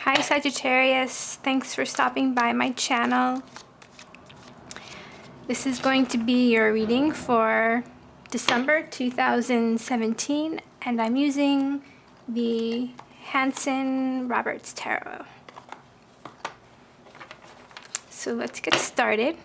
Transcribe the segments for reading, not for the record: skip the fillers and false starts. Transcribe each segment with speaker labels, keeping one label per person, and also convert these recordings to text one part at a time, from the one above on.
Speaker 1: Hi Sagittarius, thanks for stopping by my channel. This is going to be your reading for December 2017, and I'm using the Hanson Roberts Tarot. So let's get started.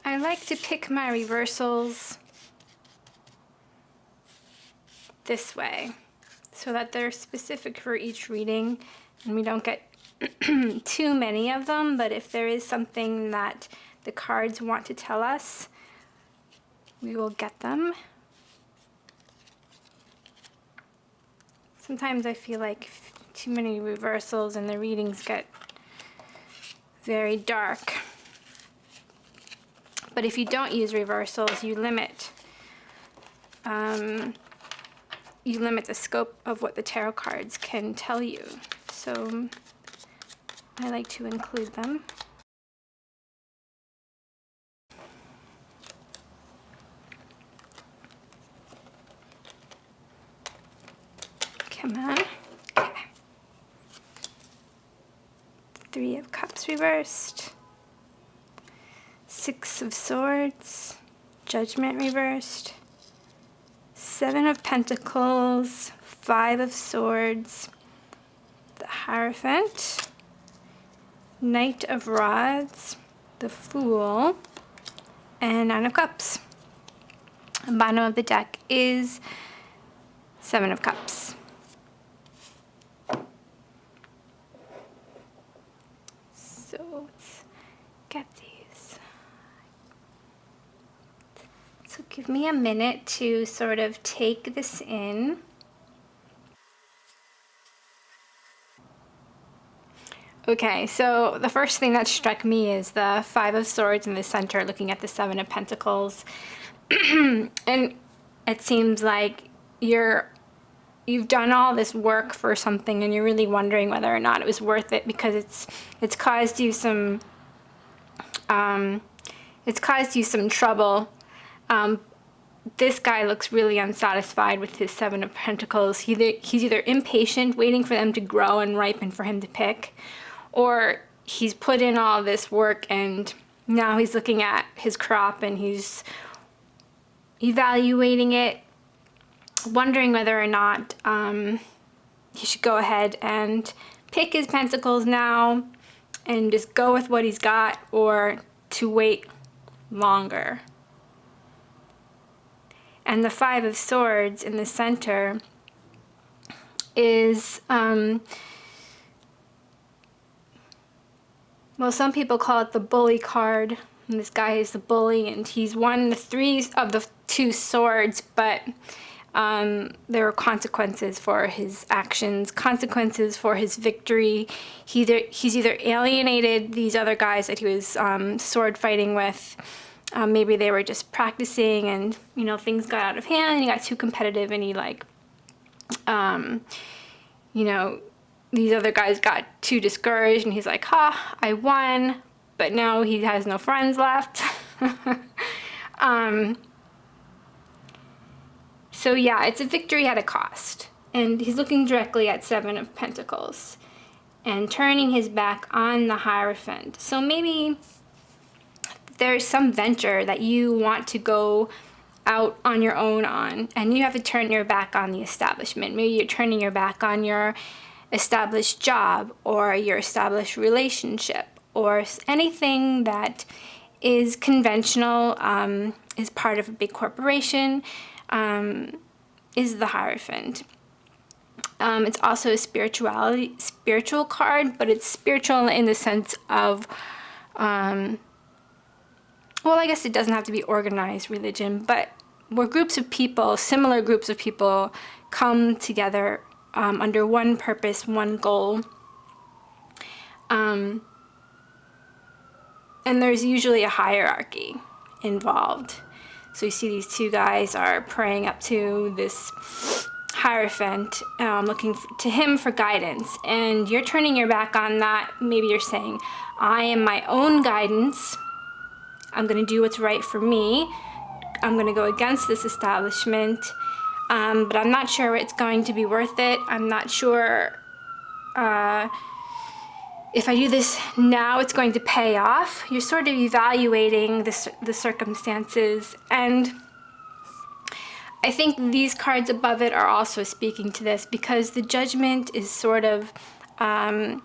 Speaker 1: I like to pick my reversals this way so that they're specific for each reading and we don't get too many of them, but if there is something that the cards want to tell us, we will get them. Sometimes I feel like too many reversals and the readings get very dark. But if you don't use reversals, you limit the scope of what the tarot cards can tell you. So I like to include them. Come on. Okay. Three of Cups reversed. Six of Swords, Judgment reversed, Seven of Pentacles, Five of Swords, the Hierophant, Knight of Rods, the Fool, and Nine of Cups. The bottom of the deck is Seven of Cups. So let's get these. So give me a minute to sort of take this in. Okay, so the first thing that struck me is the Five of Swords in the center looking at the Seven of Pentacles. And it seems like you've done all this work for something and you're really wondering whether or not it was worth it, because it's caused you some trouble. This guy looks really unsatisfied with his Seven of Pentacles. He's either impatient, waiting for them to grow and ripen for him to pick, or he's put in all this work and now he's looking at his crop and he's evaluating it, wondering whether or not he should go ahead and pick his pentacles now and just go with what he's got, or to wait longer. And the Five of Swords in the center is, well, some people call it the bully card. And this guy is the bully, and he's won the Three of the Two Swords, but there were consequences for his actions, consequences for his victory. He's either alienated these other guys that he was sword fighting with. Maybe they were just practicing and, you know, things got out of hand and he got too competitive and he, like, you know, these other guys got too discouraged and he's like, ha, I won, but now he has no friends left. So yeah, it's a victory at a cost. And he's looking directly at Seven of Pentacles and turning his back on the Hierophant. So maybe there's some venture that you want to go out on your own on, and you have to turn your back on the establishment. Maybe you're turning your back on your established job or your established relationship, or anything that is conventional, is part of a big corporation, is the Hierophant. It's also a spiritual card, but it's spiritual in the sense of, well, I guess it doesn't have to be organized religion, but where groups of people, similar groups of people, come together under one purpose, one goal. And there's usually a hierarchy involved. So you see these two guys are praying up to this Hierophant, looking to him for guidance, and you're turning your back on that. Maybe you're saying, I am my own guidance. I'm going to do what's right for me. I'm going to go against this establishment, but I'm not sure it's going to be worth it. I'm not sure if I do this now, it's going to pay off. You're sort of evaluating the circumstances, and I think these cards above it are also speaking to this, because the Judgment is sort of a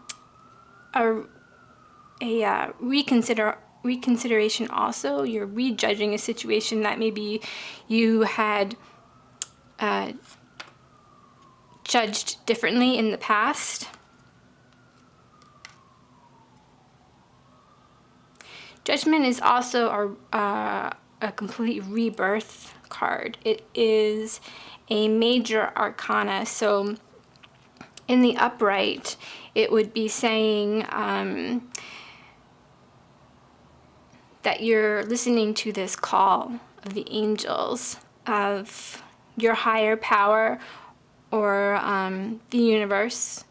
Speaker 1: reconsideration also. You're rejudging a situation that maybe you had judged differently in the past. Judgment is also a complete rebirth card. It is a major arcana, so in the upright it would be saying that you're listening to this call of the angels, of your higher power, or the universe.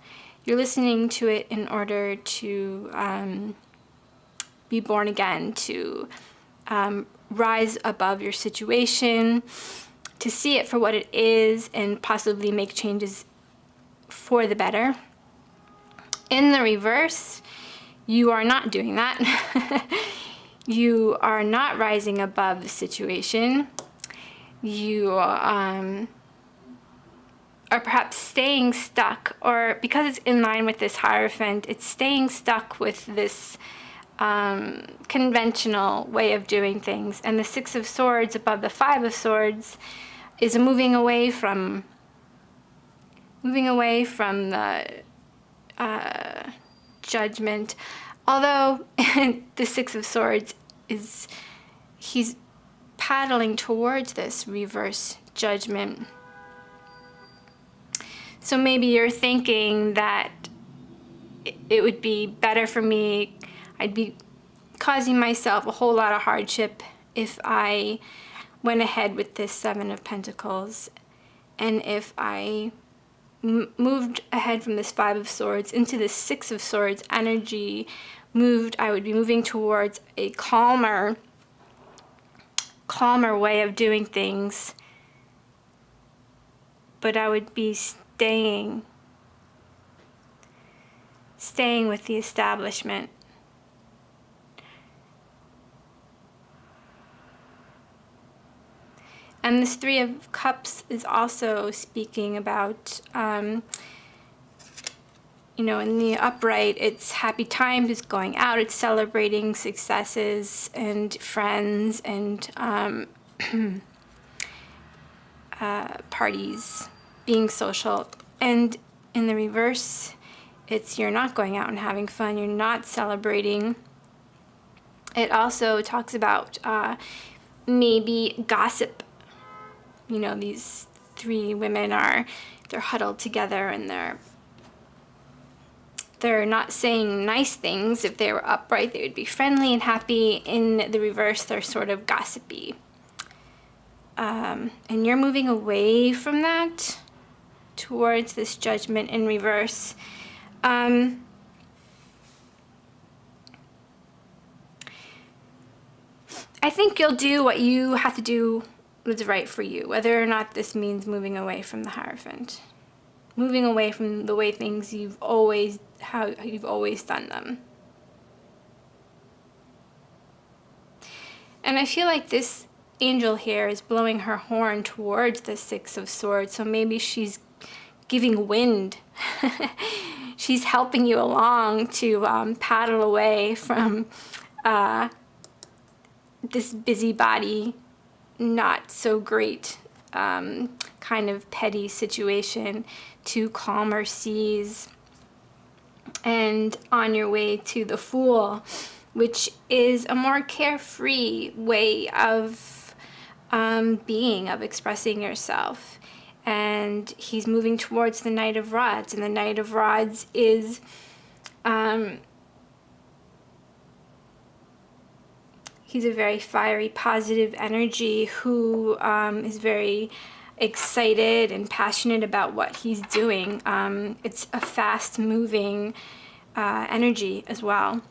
Speaker 1: You're listening to it in order to be born again, to rise above your situation, to see it for what it is, and possibly make changes for the better. In the reverse, you are not doing that. You are not rising above the situation. You are perhaps staying stuck, or because it's in line with this Hierophant, it's staying stuck with this conventional way of doing things. And the Six of Swords above the Five of Swords is a moving away from the Judgment. Although the Six of Swords he's paddling towards this reverse Judgment. So maybe you're thinking that it would be better for me, I'd be causing myself a whole lot of hardship if I went ahead with this Seven of Pentacles, and if I moved ahead from this Five of Swords into this Six of Swords energy, I would be moving towards a calmer way of doing things, but I would be staying with the establishment. And this Three of Cups is also speaking about, in the upright, it's happy times, it's going out, it's celebrating successes and friends and parties, being social. And in the reverse, it's you're not going out and having fun, you're not celebrating. It also talks about maybe gossip. These three women they're huddled together, and they're not saying nice things. If they were upright, they would be friendly and happy. In the reverse, they're sort of gossipy. And you're moving away from that towards this Judgment in reverse. I think you'll do what you have to do what's right for you, whether or not this means moving away from the Hierophant, moving away from the way things how you've always done them. And I feel like this angel here is blowing her horn towards the Six of Swords, so maybe she's giving wind. She's helping you along to paddle away from this busybody, not so great kind of petty situation, to calmer seas, and on your way to the Fool, which is a more carefree way of being, of expressing yourself. And he's moving towards the Knight of Rods, and the Knight of Rods is he's a very fiery, positive energy who is very excited and passionate about what he's doing. It's a fast-moving energy as well.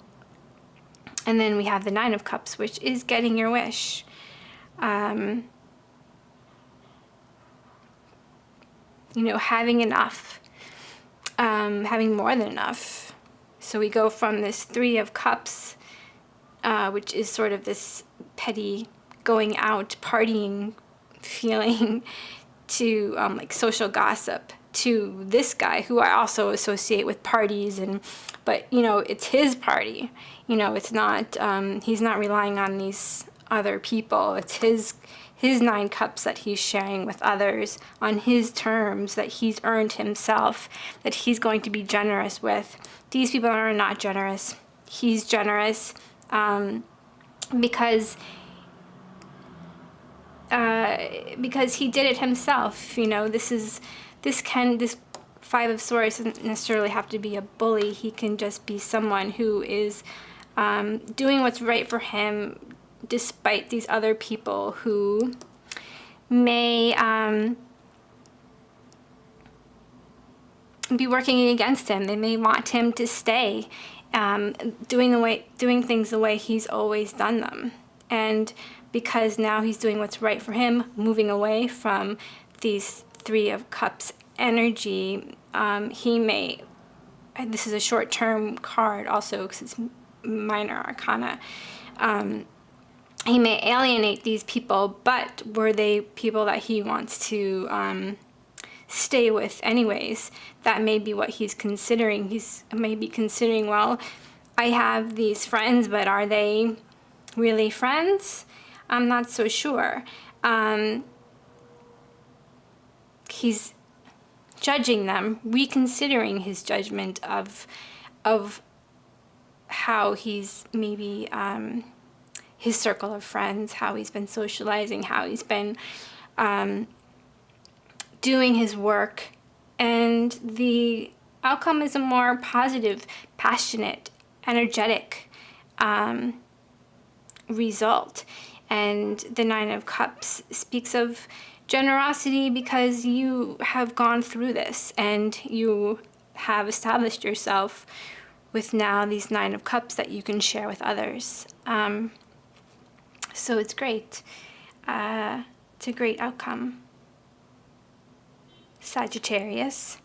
Speaker 1: And then we have the Nine of Cups, which is getting your wish. Having enough, having more than enough. So we go from this Three of Cups, which is sort of this petty, going out, partying feeling, to like social gossip, to this guy who I also associate with parties, but it's his party. It's not, he's not relying on these other people. It's his 9 cups that he's sharing with others on his terms, that he's earned himself, that he's going to be generous with. These people are not generous. He's generous because he did it himself. This Five of Swords doesn't necessarily have to be a bully. He can just be someone who is doing what's right for him, despite these other people who may be working against him. They may want him to stay doing things the way he's always done them. And because now he's doing what's right for him, moving away from these Three of Cups energy, he may, and this is a short-term card also because it's minor arcana, he may alienate these people, but were they people that he wants to stay with anyways? That may be what he's considering. He's maybe considering, well, I have these friends, but are they really friends? I'm not so sure. He's judging them, reconsidering his judgment of how he's maybe his circle of friends, how he's been socializing, how he's been doing his work. And the outcome is a more positive, passionate, energetic result. And the Nine of Cups speaks of generosity because you have gone through this and you have established yourself with now these Nine of Cups that you can share with others. So it's great. It's a great outcome. Sagittarius.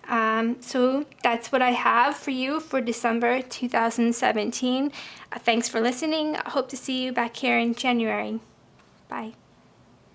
Speaker 1: So that's what I have for you for December 2017. Thanks for listening. I hope to see you back here in January. Bye.